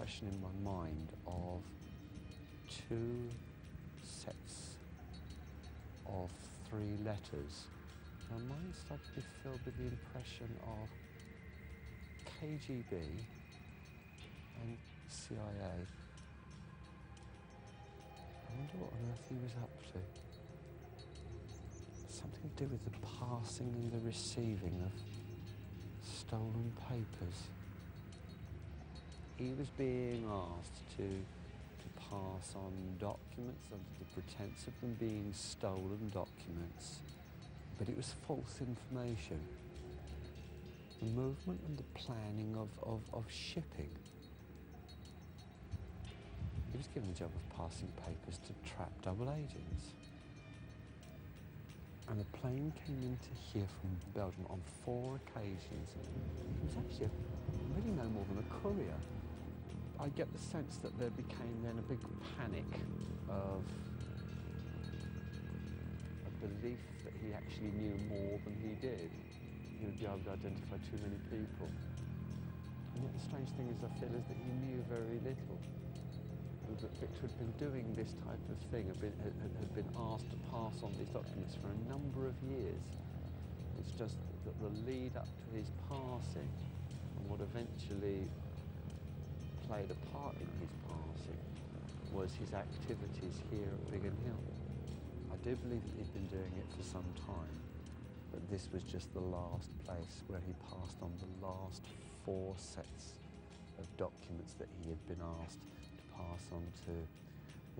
impression in my mind of two sets of 3 letters. My mind started to be filled with the impression of KGB and CIA. I wonder what on earth he was up to. Something to do with the passing and the receiving of stolen papers. He was being asked to pass on documents under the pretense of them being stolen documents, but it was false information. The movement and the planning of shipping. He was given the job of passing papers to trap double agents. And the plane came into here from Belgium on 4 occasions. It was actually really no more than a courier. I get the sense that there became then a big panic of a belief that he actually knew more than he did. He would be able to identify too many people. And yet the strange thing is, I feel, is that he knew very little. That Victor had been doing this type of thing, had been asked to pass on these documents for a number of years. It's just that the lead up to his passing and what eventually played a part in his passing was his activities here at Biggin Hill. I do believe that he'd been doing it for some time, but this was just the last place where he passed on the last 4 sets of documents that he had been asked to pass on to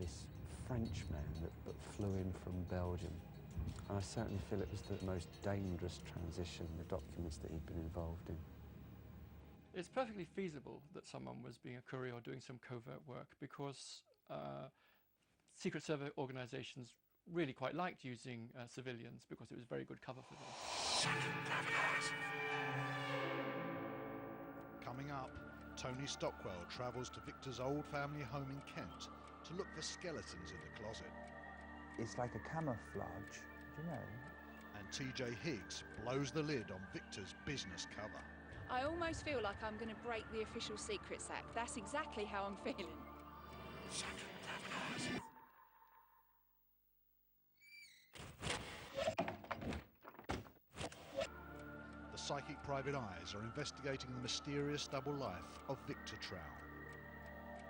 this Frenchman that flew in from Belgium. And I certainly feel it was the most dangerous transition, the documents that he'd been involved in. It's perfectly feasible that someone was being a courier or doing some covert work, because Secret Service organisations really quite liked using civilians because it was very good cover for them. Coming up, Tony Stockwell travels to Victor's old family home in Kent to look for skeletons in the closet. It's like a camouflage, do you know? And TJ Higgs blows the lid on Victor's business cover. I almost feel like I'm going to break the official Secrets Act. That's exactly how I'm feeling. The psychic private eyes are investigating the mysterious double life of Victor Trowell.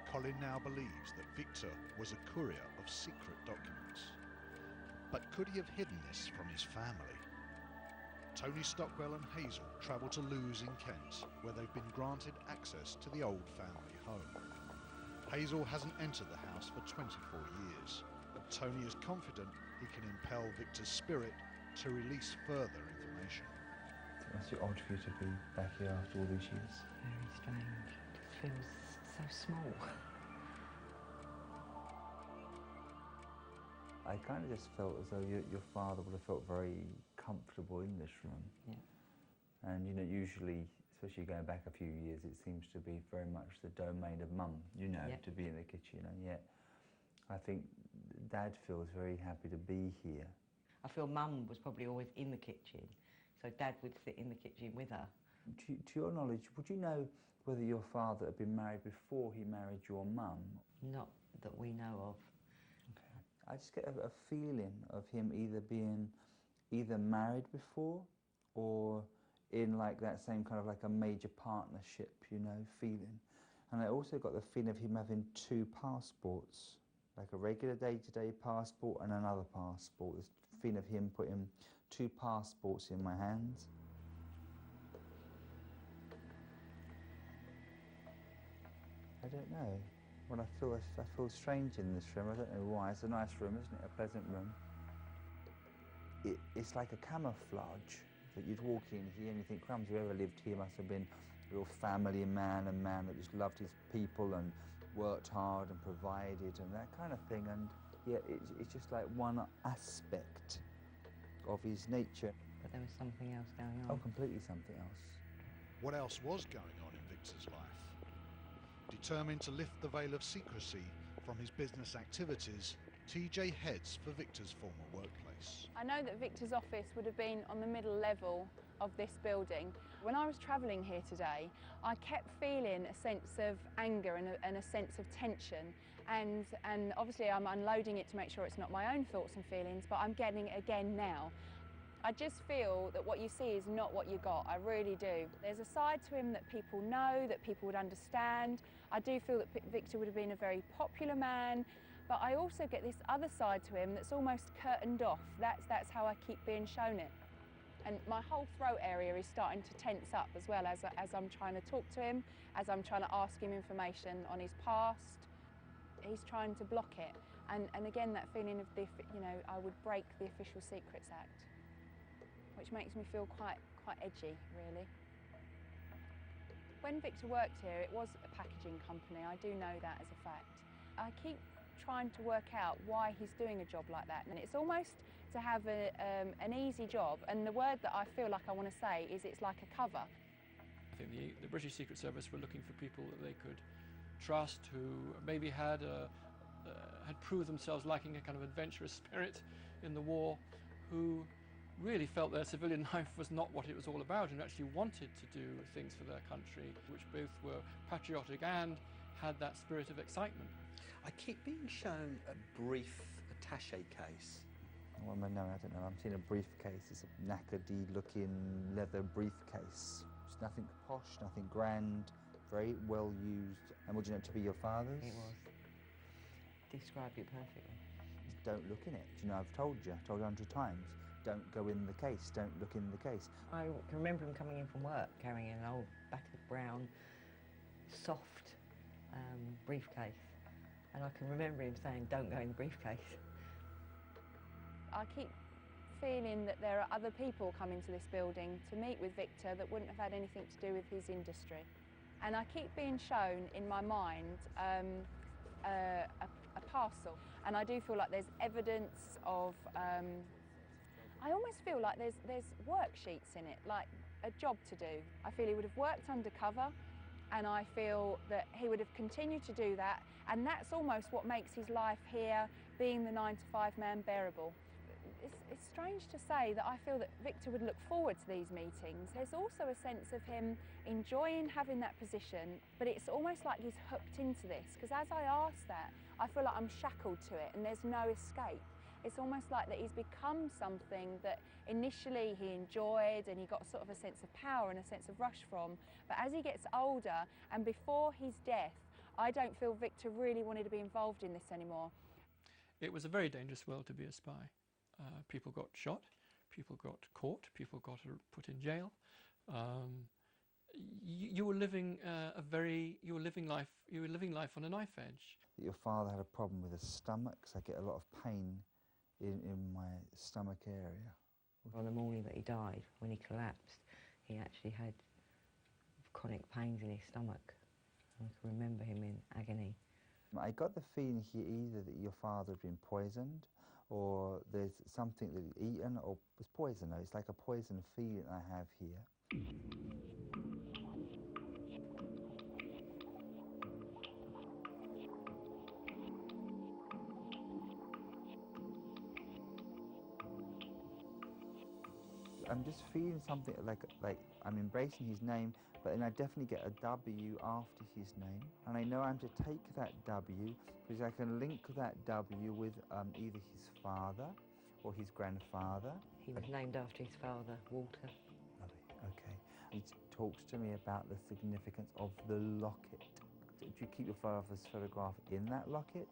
Colin now believes that Victor was a courier of secret documents. But could he have hidden this from his family? Tony Stockwell and Hazel travel to Lewes in Kent, where they've been granted access to the old family home. Hazel hasn't entered the house for 24 years, but Tony is confident he can impel Victor's spirit to release further information. It must be odd for you to be back here after all these years. Very strange. It feels so small. I kind of just felt as though your father would have felt very comfortable in this room. Yeah. And, you know, usually, especially going back a few years, it seems to be very much the domain of Mum, you know, yeah. to be in the kitchen. And yet, I think Dad feels very happy to be here. I feel Mum was probably always in the kitchen, so Dad would sit in the kitchen with her. To your knowledge, would you know whether your father had been married before he married your mum? Not that we know of. Okay. I just get a feeling of him either being married before or in like that same kind of like a major partnership, you know, feeling. And I also got the feeling of him having 2 passports, like a regular day-to-day passport and another passport. There's a feeling of him putting 2 passports in my hands. I don't know. Well, I feel strange in this room. I don't know why. It's a nice room, isn't it? A pleasant room. It's like a camouflage that you'd walk in here and you think, crumbs, whoever lived here must have been a real family man, a man that just loved his people and worked hard and provided and that kind of thing. And yet it's just like one aspect of his nature. But there was something else going on. Oh, completely something else. What else was going on in Victor's life? Determined to lift the veil of secrecy from his business activities, TJ heads for Victor's former workplace. I know that Victor's office would have been on the middle level of this building. When I was travelling here today, I kept feeling a sense of anger and a sense of tension, and obviously I'm unloading it to make sure it's not my own thoughts and feelings, but I'm getting it again now. I just feel that what you see is not what you got, I really do. There's a side to him that people know, that people would understand. I do feel that Victor would have been a very popular man, but I also get this other side to him that's almost curtained off. That's how I keep being shown it. And my whole throat area is starting to tense up as well as I'm trying to talk to him, as I'm trying to ask him information on his past. He's trying to block it. And again, that feeling of, I would break the Official Secrets Act, which makes me feel quite edgy, really. When Victor worked here, it was a packaging company. I do know that as a fact. I keep trying to work out why he's doing a job like that, and it's almost to have an easy job, and the word that I feel like I want to say is it's like a cover. I think the British Secret Service were looking for people that they could trust, who maybe had proved themselves lacking a kind of adventurous spirit in the war, who really felt their civilian life was not what it was all about, and actually wanted to do things for their country, which both were patriotic and had that spirit of excitement. I keep being shown a brief attaché case. Well, no, I don't know. I'm seeing a briefcase. It's a knackered-looking leather briefcase. It's nothing posh, nothing grand, very well used. And would you know it to be your father's? It was. Described it perfectly. Don't look in it. Do you know, I've told you 100 times. Don't go in the case. Don't look in the case. I can remember him coming in from work carrying an old battered brown, soft briefcase. And I can remember him saying, "Don't go in the briefcase." I keep feeling that there are other people coming to this building to meet with Victor that wouldn't have had anything to do with his industry. And I keep being shown in my mind a parcel. And I do feel like there's evidence of, I almost feel like there's worksheets in it, like a job to do. I feel he would have worked undercover, and I feel that he would have continued to do that, and that's almost what makes his life here, being the 9-to-5 man, bearable. It's strange to say that I feel that Victor would look forward to these meetings. There's also a sense of him enjoying having that position, but it's almost like he's hooked into this, because as I ask that, I feel like I'm shackled to it and there's no escape. It's almost like that he's become something that initially he enjoyed and he got sort of a sense of power and a sense of rush from, but as he gets older and before his death, I don't feel Victor really wanted to be involved in this anymore. It was a very dangerous world to be a spy. People got shot, people got caught, people got put in jail. You were living life on a knife edge. Your father had a problem with his stomach, so I get a lot of pain in my stomach area. On the morning that he died, when he collapsed, he actually had chronic pains in his stomach. I can remember him in agony. I got the feeling here either that your father had been poisoned, or there's something that he'd eaten, or was poison. It's like a poison feeling I have here. I'm just feeling something like I'm embracing his name, but then I definitely get a W after his name. And I know I'm to take that W because I can link that W with either his father or his grandfather. He was named after his father, Walter. Okay. He talks to me about the significance of the locket. Do you keep your father's photograph in that locket?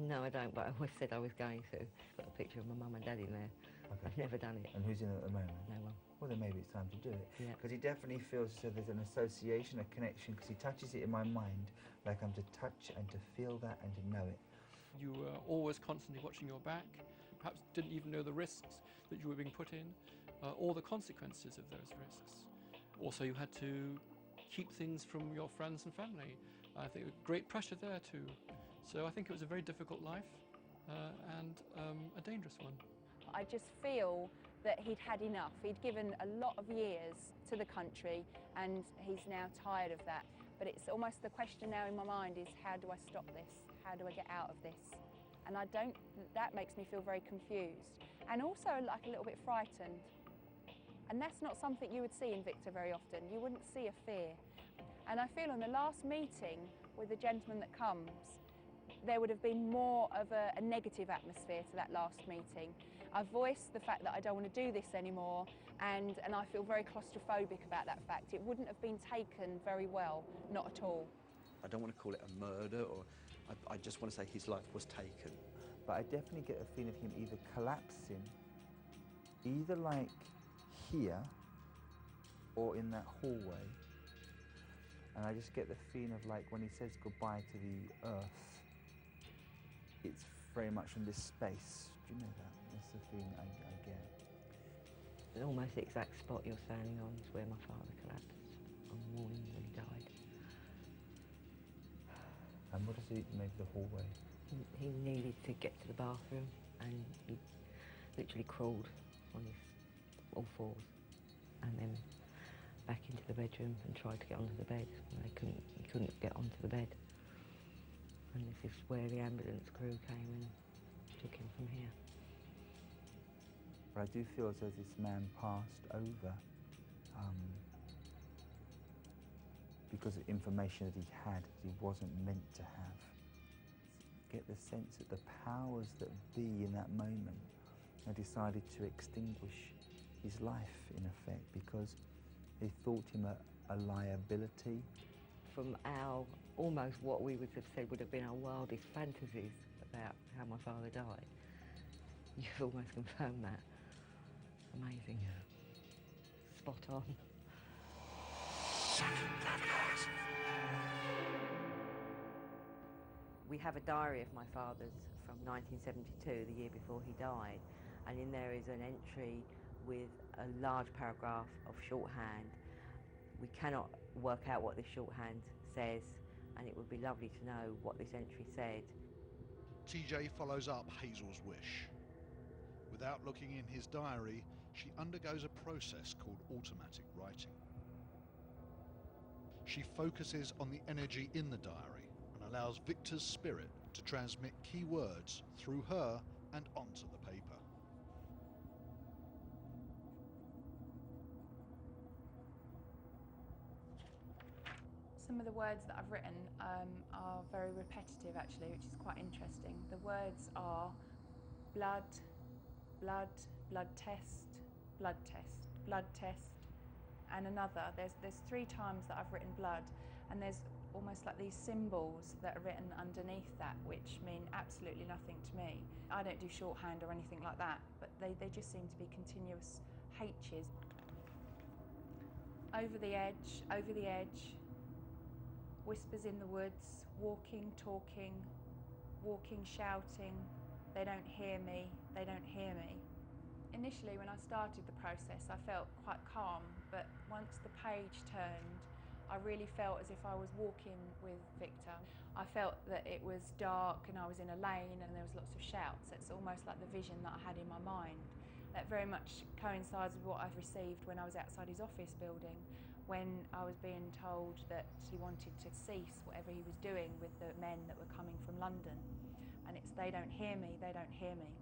No, I don't, but I always said I was going to. Put a picture of my mum and dad in there. Okay. I've never done it. And who's in it at the moment? No one. Well, then maybe it's time to do it. Yeah. Because he definitely feels so there's an association, a connection, because he touches it in my mind, like I'm to touch and to feel that and to know it. You were always constantly watching your back, perhaps didn't even know the risks that you were being put in, or the consequences of those risks. Also, you had to keep things from your friends and family. I think great pressure there too. So I think it was a very difficult life and a dangerous one. I just feel that he'd had enough. He'd given a lot of years to the country and he's now tired of that. But it's almost the question now in my mind is, how do I stop this? How do I get out of this? And that makes me feel very confused and also like a little bit frightened. And that's not something you would see in Victor very often. You wouldn't see a fear. And I feel in the last meeting with the gentleman that comes, there would have been more of a negative atmosphere to that last meeting. I voiced the fact that I don't want to do this anymore, and I feel very claustrophobic about that fact. It wouldn't have been taken very well, not at all. I don't want to call it a murder, or I just want to say his life was taken. But I definitely get a feeling of him either collapsing, either like here or in that hallway. And I just get the feeling of like when he says goodbye to the earth, it's very much in this space. Do you know that? That's the feeling I get. Almost the exact spot you're standing on is where my father collapsed on the morning when he died. And what does he make the hallway? He needed to get to the bathroom, and he literally crawled on his all fours and then back into the bedroom and tried to get onto the bed. And he couldn't get onto the bed. And this is where the ambulance crew came and took him from here. But I do feel as though this man passed over because of information that he had that he wasn't meant to have. Get the sense that the powers that be in that moment had decided to extinguish his life, in effect, because they thought him a liability. From our, almost what we would have said would have been our wildest fantasies about how my father died, you've almost confirmed that. Amazing. Spot on. We have a diary of my father's from 1972, the year before he died, and in there is an entry with a large paragraph of shorthand. We cannot work out what this shorthand says, and it would be lovely to know what this entry said. TJ follows up Hazel's wish. Without looking in his diary, she undergoes a process called automatic writing. She focuses on the energy in the diary and allows Victor's spirit to transmit key words through her and onto the paper. Some of the words that I've written are very repetitive, actually, which is quite interesting. The words are blood, blood, blood test, blood test, blood test, and another. There's 3 times that I've written blood, and there's almost like these symbols that are written underneath that, which mean absolutely nothing to me. I don't do shorthand or anything like that, but they just seem to be continuous H's. Over the edge, whispers in the woods, walking, talking, walking, shouting, they don't hear me, they don't hear me. Initially, when I started the process, I felt quite calm, but once the page turned, I really felt as if I was walking with Victor. I felt that it was dark and I was in a lane and there was lots of shouts. It's almost like the vision that I had in my mind. That very much coincides with what I've received when I was outside his office building, when I was being told that he wanted to cease whatever he was doing with the men that were coming from London. And it's, they don't hear me, they don't hear me.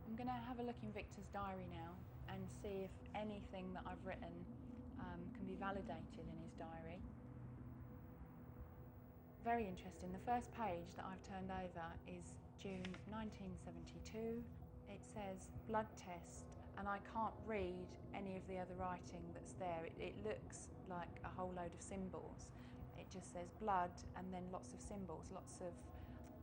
I'm going to have a look in Victor's diary now and see if anything that I've written can be validated in his diary. Very interesting. The first page that I've turned over is June 1972. It says blood test, and I can't read any of the other writing that's there. It looks like a whole load of symbols. It just says blood and then lots of symbols, lots of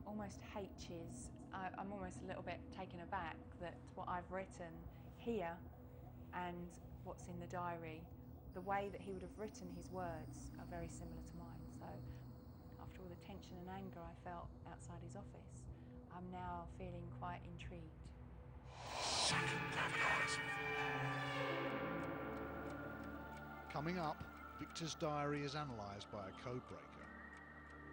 almost H's. I'm almost a little bit taken aback that what I've written here and what's in the diary, the way that he would have written his words are very similar to mine. So after all the tension and anger I felt outside his office, I'm now feeling quite intrigued. Coming up, Victor's diary is analysed by a codebreaker.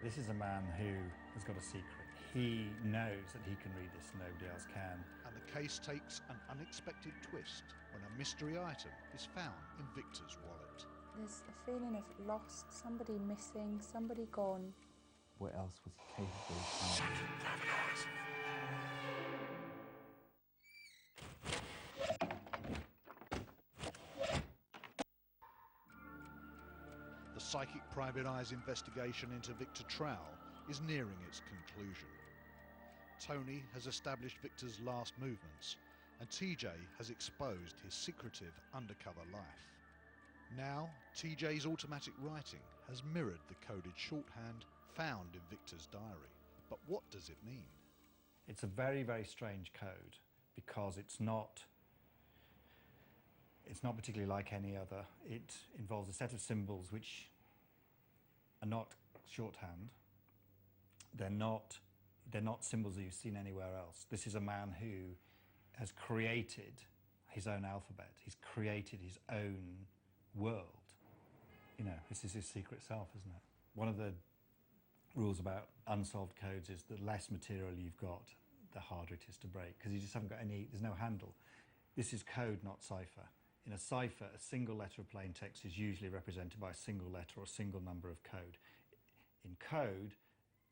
This is a man who has got a secret. He knows that he can read this and nobody else can. And the case takes an unexpected twist when a mystery item is found in Victor's wallet. There's a feeling of lost, somebody missing, somebody gone. What else was he capable of finding? Psychic Private Eye's investigation into Victor Trowell is nearing its conclusion. Tony has established Victor's last movements, and TJ has exposed his secretive undercover life. Now, TJ's automatic writing has mirrored the coded shorthand found in Victor's diary. But what does it mean? It's a very, very strange code because it's not particularly like any other. It involves a set of symbols which are not shorthand. They're not symbols that you've seen anywhere else. This is a man who has created his own alphabet. He's created his own world. You know, this is his secret self, isn't it? One of the rules about unsolved codes is the less material you've got, the harder it is to break, because you just haven't got any, there's no handle. This is code, not cipher. In a cipher, a single letter of plain text is usually represented by a single letter or a single number of code. In code,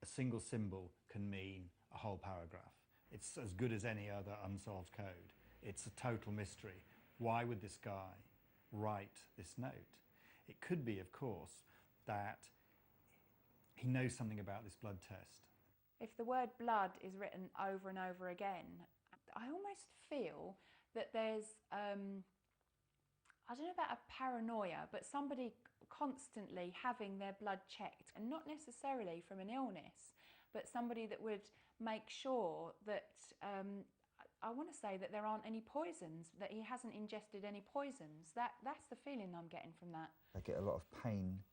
a single symbol can mean a whole paragraph. It's as good as any other unsolved code. It's a total mystery. Why would this guy write this note? It could be, of course, that he knows something about this blood test. If the word blood is written over and over again, I almost feel that there's, I don't know about a paranoia, but somebody constantly having their blood checked, and not necessarily from an illness, but somebody that would make sure that, I want to say that there aren't any poisons, that he hasn't ingested any poisons. That's the feeling I'm getting from that. I get a lot of pain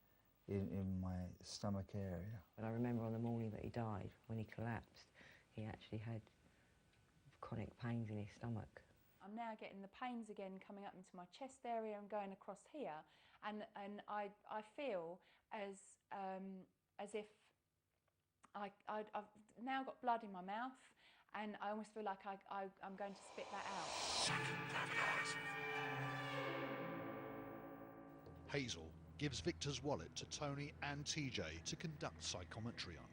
in my stomach area. But I remember on the morning that he died, when he collapsed, he actually had chronic pains in his stomach. I'm now getting the pains again coming up into my chest area and going across here, and I feel as if I've now got blood in my mouth, and I almost feel like I'm going to spit that out. Hazel gives Victor's wallet to Tony and TJ to conduct psychometry on.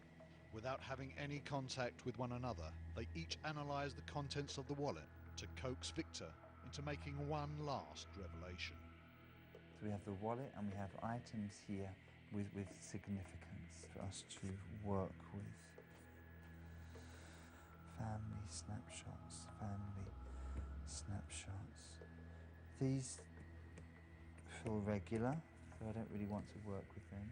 Without having any contact with one another, they each analyse the contents of the wallet to coax Victor into making one last revelation. So we have the wallet and we have items here with significance for us to work with. Family snapshots, family snapshots. These feel regular, so I don't really want to work with them.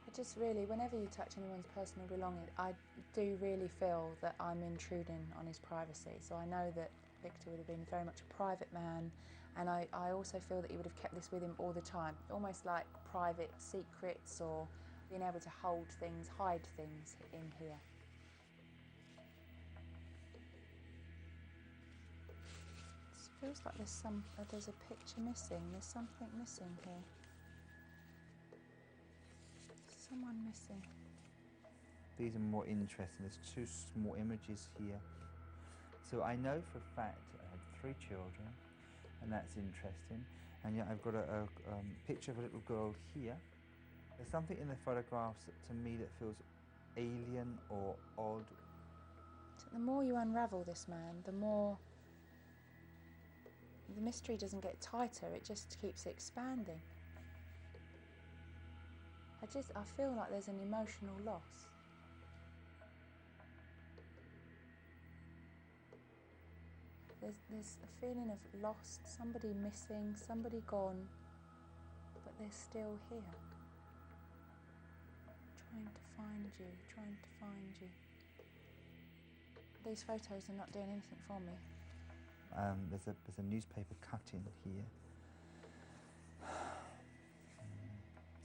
I just really, whenever you touch anyone's personal belongings, I do really feel that I'm intruding on his privacy. So I know that Victor would have been very much a private man, and I also feel that he would have kept this with him all the time, almost like private secrets or being able to hold things, hide things in here. It feels like there's a picture missing. There's something missing here. Someone missing. These are more interesting. There's two small images here. So I know for a fact I had 3 children, and that's interesting. And yet I've got a picture of a little girl here. There's something in the photographs that, to me, that feels alien or odd. So the more you unravel this man, the more the mystery doesn't get tighter, it just keeps expanding. I feel like there's an emotional loss. There's a feeling of lost, somebody missing, somebody gone, but they're still here. Trying to find you, trying to find you. These photos are not doing anything for me. There's a newspaper cutting here.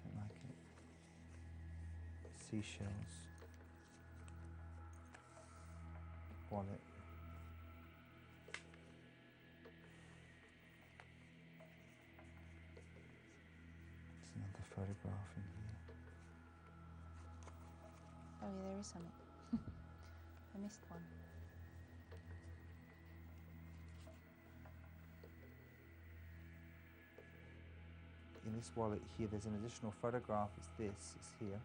Don't like it. Seashells. Wallet. There's another photograph in here. Oh yeah, there is something. I missed one. In this wallet here, there's an additional photograph. It's here.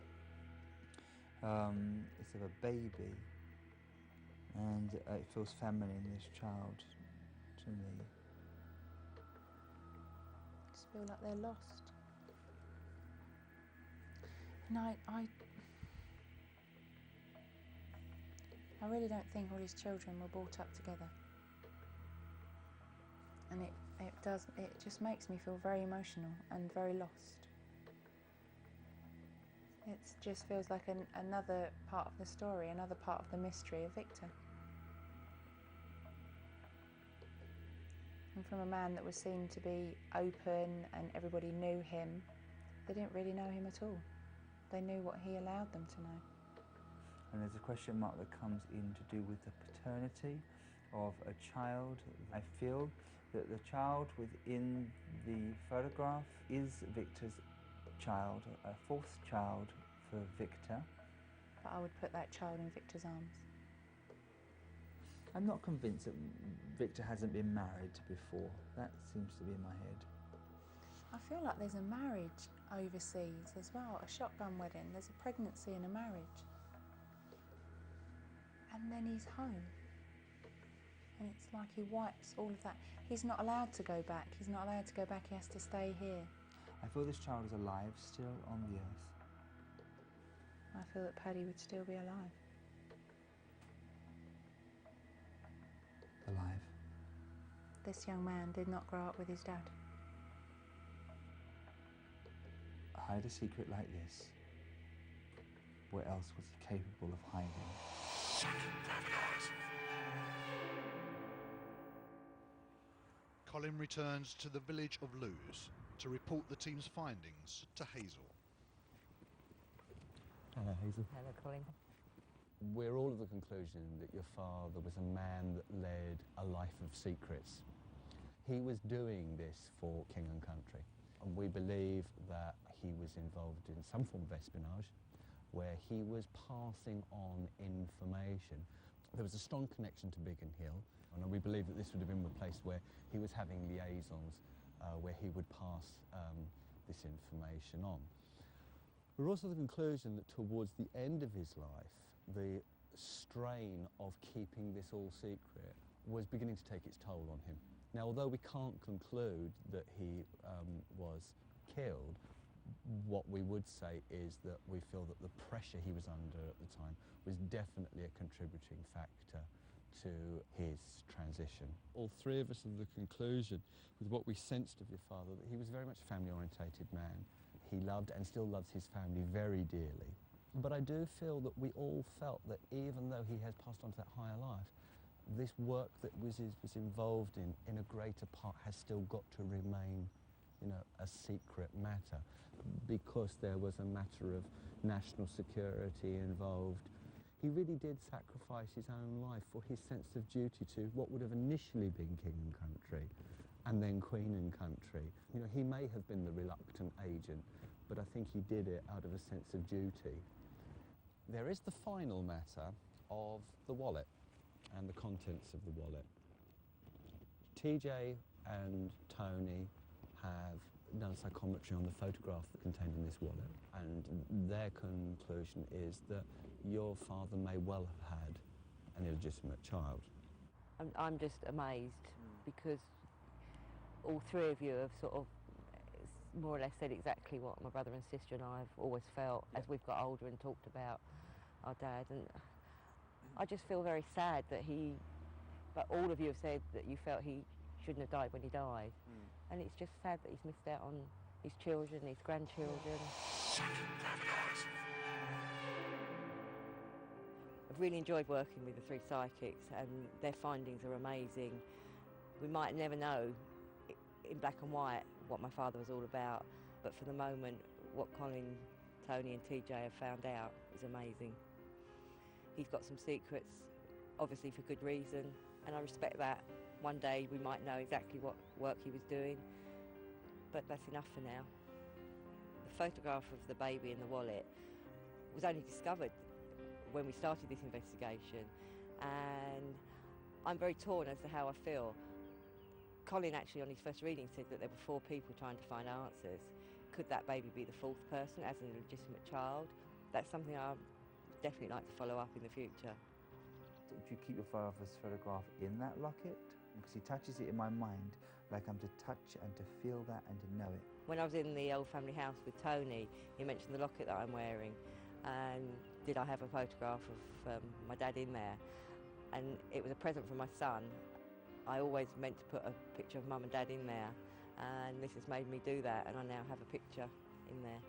It's of a baby, and it feels feminine, this child, to me. It's feel like they're lost. And I really don't think all his children were brought up together. And it just makes me feel very emotional and very lost. It just feels like another part of the story, another part of the mystery of Victor. And from a man that was seen to be open and everybody knew him, they didn't really know him at all. They knew what he allowed them to know. And there's a question mark that comes in to do with the paternity of a child. I feel that the child within the photograph is Victor's child, a fourth child for Victor. But I would put that child in Victor's arms. I'm not convinced that Victor hasn't been married before. That seems to be in my head. I feel like there's a marriage overseas as well, a shotgun wedding. There's a pregnancy and a marriage. And then he's home. And it's like he wipes all of that. He's not allowed to go back. He's not allowed to go back. He has to stay here. I feel this child is alive still on the earth. I feel that Paddy would still be alive. Alive. This young man did not grow up with his dad. Hide a secret like this. Where else was he capable of hiding? Colin returns to the village of Lewes to report the team's findings to Hazel. Hello, Hazel. Hello, Colin. We're all of the conclusion that your father was a man that led a life of secrets. He was doing this for King and Country, and we believe that he was involved in some form of espionage, where he was passing on information. There was a strong connection to Biggin Hill, and we believe that this would have been the place where he was having liaisons, where he would pass this information on. We're also of the conclusion that towards the end of his life, the strain of keeping this all secret was beginning to take its toll on him. Now, although we can't conclude that he was killed, what we would say is that we feel that the pressure he was under at the time was definitely a contributing factor to his transition. All three of us are of the conclusion, with what we sensed of your father, that he was very much a family-orientated man. He loved and still loves his family very dearly. But I do feel that we all felt that even though he has passed on to that higher life, this work that was involved in a greater part has still got to remain, you know, a secret matter, because there was a matter of national security involved. He really did sacrifice his own life for his sense of duty to what would have initially been King and Country, and then Queen and Country. You know, he may have been the reluctant agent, but I think he did it out of a sense of duty. There is the final matter of the wallet and the contents of the wallet. TJ and Tony have done psychometry on the photograph that contained in this wallet, and their conclusion is that your father may well have had an illegitimate child. I'm just amazed because all three of you have sort of more or less said exactly what my brother and sister and I have always felt as we've got older and talked about our dad. And I just feel very sad that but all of you have said that you felt he shouldn't have died when he died. And it's just sad that he's missed out on his children, his grandchildren. I've really enjoyed working with the three psychics, and their findings are amazing. We might never know in black and white what my father was all about, but for the moment, what Colin, Tony and TJ have found out is amazing. He's got some secrets, obviously for good reason, and I respect that. One day we might know exactly what work he was doing, but that's enough for now. The photograph of the baby in the wallet was only discovered when we started this investigation, and I'm very torn as to how I feel. Colin actually on his first reading said that there were 4 people trying to find answers. Could that baby be the 4th person as an illegitimate child? That's something I'd definitely like to follow up in the future. Do you keep your father's photograph in that locket? Because he touches it in my mind like I'm to touch and to feel that and to know it. When I was in the old family house with Tony, he mentioned the locket that I'm wearing, and did I have a photograph of my dad in there? And it was a present from my son. I always meant to put a picture of mum and dad in there, and this has made me do that, and I now have a picture in there.